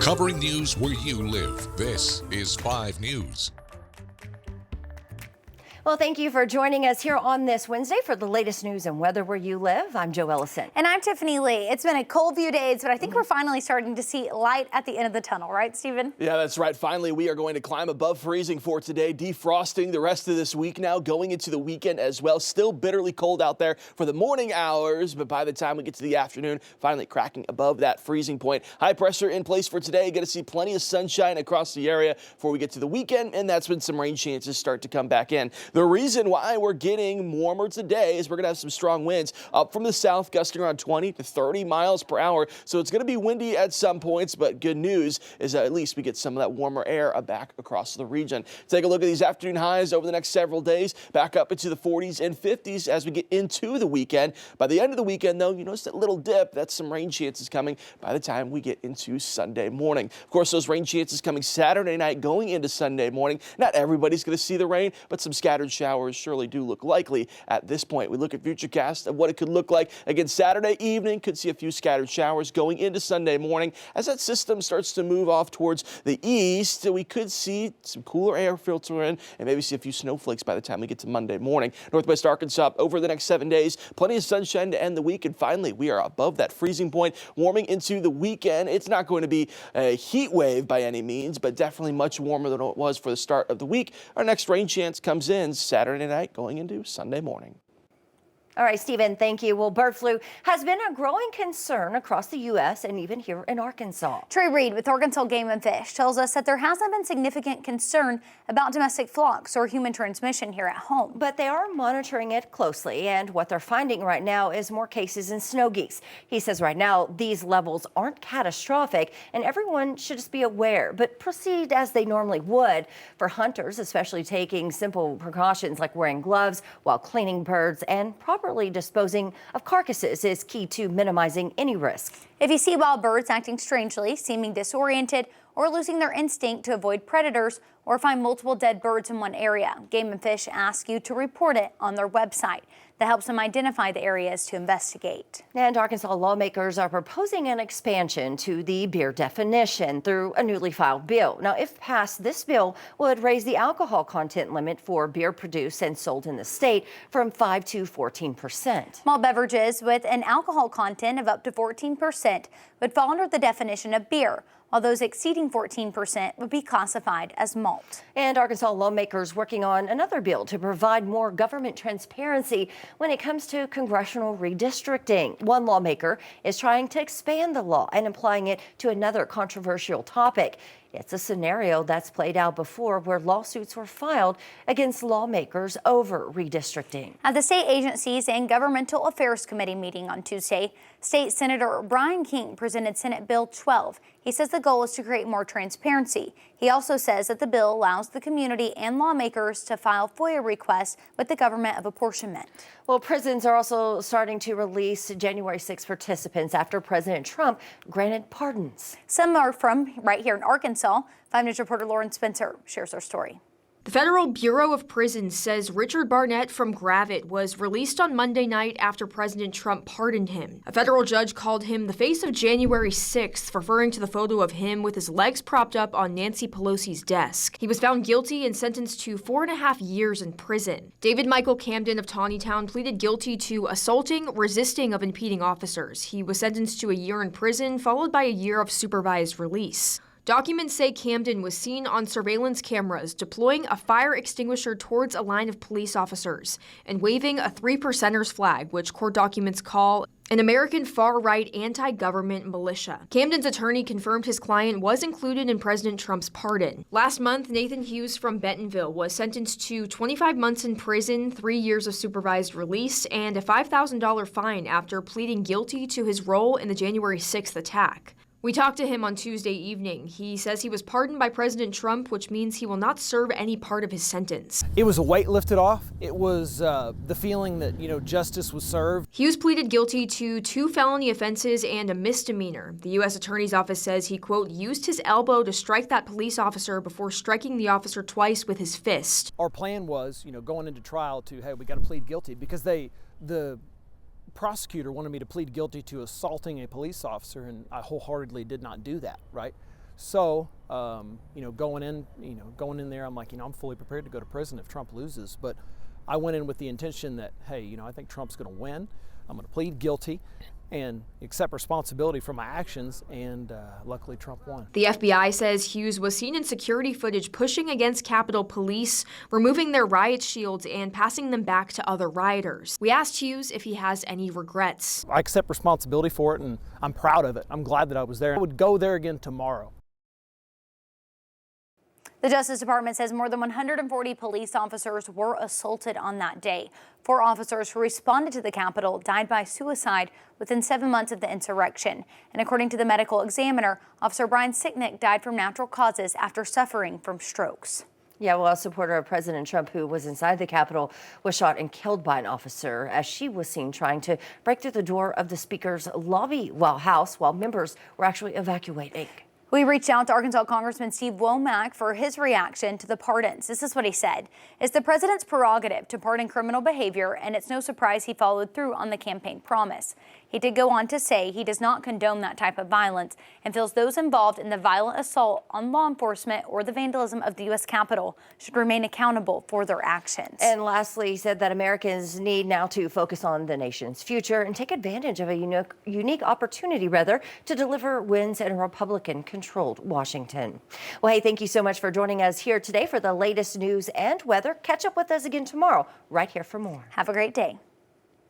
Covering news where you live. This is 5 News. Well, thank you for joining us here on this Wednesday for the latest news and weather where you live. I'm Jo Ellison. And I'm Tiffany Lee. It's been a cold few days, but I think we're finally starting to see light at the end of the tunnel, right, Stephen? Yeah, that's right. Finally, we are going to climb above freezing for today, defrosting the rest of this week now, going into the weekend as well. Still bitterly cold out there for the morning hours, but by the time we get to the afternoon, finally cracking above that freezing point. High pressure in place for today. Going to see plenty of sunshine across the area before we get to the weekend, and that's when some rain chances start to come back in. The reason why we're getting warmer today is we're going to have some strong winds up from the south, gusting around 20 to 30 miles per hour. So it's going to be windy at some points, but good news is that at least we get some of that warmer air back across the region. Take a look at these afternoon highs over the next several days, back up into the 40s and 50s as we get into the weekend. By the end of the weekend, though, you notice that little dip. That's some rain chances coming by the time we get into Sunday morning. Of course, those rain chances coming Saturday night going into Sunday morning. Not everybody's going to see the rain, but some scattered showers surely do look likely at this point. We look at futurecast of what it could look like. Again, Saturday evening could see a few scattered showers going into Sunday morning. As that system starts to move off towards the east, we could see some cooler air filter in and maybe see a few snowflakes by the time we get to Monday morning. Northwest Arkansas over the next 7 days, plenty of sunshine to end the week, and finally we are above that freezing point, warming into the weekend. It's not going to be a heat wave by any means, but definitely much warmer than it was for the start of the week. Our next rain chance comes in Saturday night going into Sunday morning. All right, Stephen, thank you. Well, bird flu has been a growing concern across the U.S. and even here in Arkansas. Trey Reed with Arkansas Game and Fish tells us that there hasn't been significant concern about domestic flocks or human transmission here at home. But they are monitoring it closely, and what they're finding right now is more cases in snow geese. He says right now these levels aren't catastrophic and everyone should just be aware, but proceed as they normally would. For hunters, especially taking simple precautions like wearing gloves while cleaning birds and properly disposing of carcasses is key to minimizing any risk. If you see wild birds acting strangely, seeming disoriented, or losing their instinct to avoid predators, or find multiple dead birds in one area, Game and Fish asks you to report it on their website. That helps them identify the areas to investigate. And Arkansas lawmakers are proposing an expansion to the beer definition through a newly filed bill. Now, if passed, this bill would raise the alcohol content limit for beer produced and sold in the state from 5 to 14%. Malt beverages with an alcohol content of up to 14% would fall under the definition of beer, while those exceeding 14% would be classified as malt. And Arkansas lawmakers working on another bill to provide more government transparency when it comes to congressional redistricting. One lawmaker is trying to expand the law and applying it to another controversial topic. It's a scenario that's played out before where lawsuits were filed against lawmakers over redistricting. At the State Agencies and Governmental Affairs Committee meeting on Tuesday, State Senator Brian King presented Senate Bill 12. He says the goal is to create more transparency. He also says that the bill allows the community and lawmakers to file FOIA requests with the government of apportionment. Well, prisons are also starting to release January 6 participants after President Trump granted pardons. Some are from right here in Arkansas. 5 News reporter Lauren Spencer shares our story. The Federal Bureau of Prisons says Richard Barnett from Gravette was released on Monday night after President Trump pardoned him. A federal judge called him the face of January 6th, referring to the photo of him with his legs propped up on Nancy Pelosi's desk. He was found guilty and sentenced to 4.5 years in prison. David Michael Camden of Taneytown pleaded guilty to assaulting, resisting of impeding officers. He was sentenced to a year in prison, followed by a year of supervised release. Documents say Camden was seen on surveillance cameras deploying a fire extinguisher towards a line of police officers and waving a 3%ers flag, which court documents call an American far-right anti-government militia. Camden's attorney confirmed his client was included in President Trump's pardon. Last month, Nathan Hughes from Bentonville was sentenced to 25 months in prison, 3 years of supervised release, and a $5,000 fine after pleading guilty to his role in the January 6th attack. We talked to him on Tuesday evening. He says he was pardoned by President Trump, which means he will not serve any part of his sentence. It was a weight lifted off. It was the feeling that, justice was served. Hughes pleaded guilty to 2 felony offenses and a misdemeanor. The U.S. Attorney's Office says he, quote, used his elbow to strike that police officer before striking the officer twice with his fist. Our plan was, going into trial to, hey, we got to plead guilty because the prosecutor wanted me to plead guilty to assaulting a police officer, and I wholeheartedly did not do that, right? So, going in there, I'm like, I'm fully prepared to go to prison if Trump loses. But I went in with the intention that, hey, I think Trump's going to win. I'm going to plead guilty and accept responsibility for my actions, and luckily Trump won. The FBI says Hughes was seen in security footage pushing against Capitol Police, removing their riot shields and passing them back to other rioters. We asked Hughes if he has any regrets. I accept responsibility for it, and I'm proud of it. I'm glad that I was there. I would go there again tomorrow. The Justice Department says more than 140 police officers were assaulted on that day. 4 officers who responded to the Capitol died by suicide within 7 months of the insurrection. And according to the medical examiner, Officer Brian Sicknick died from natural causes after suffering from strokes. Yeah, well, a supporter of President Trump who was inside the Capitol was shot and killed by an officer as she was seen trying to break through the door of the Speaker's lobby while members were actually evacuating. We reached out to Arkansas Congressman Steve Womack for his reaction to the pardons. This is what he said. It's the president's prerogative to pardon criminal behavior, and it's no surprise he followed through on the campaign promise. He did go on to say he does not condone that type of violence and feels those involved in the violent assault on law enforcement or the vandalism of the U.S. Capitol should remain accountable for their actions. And lastly, he said that Americans need now to focus on the nation's future and take advantage of a unique opportunity, to deliver wins in a Republican-controlled Washington. Well, hey, thank you so much for joining us here today for the latest news and weather. Catch up with us again tomorrow, right here for more. Have a great day.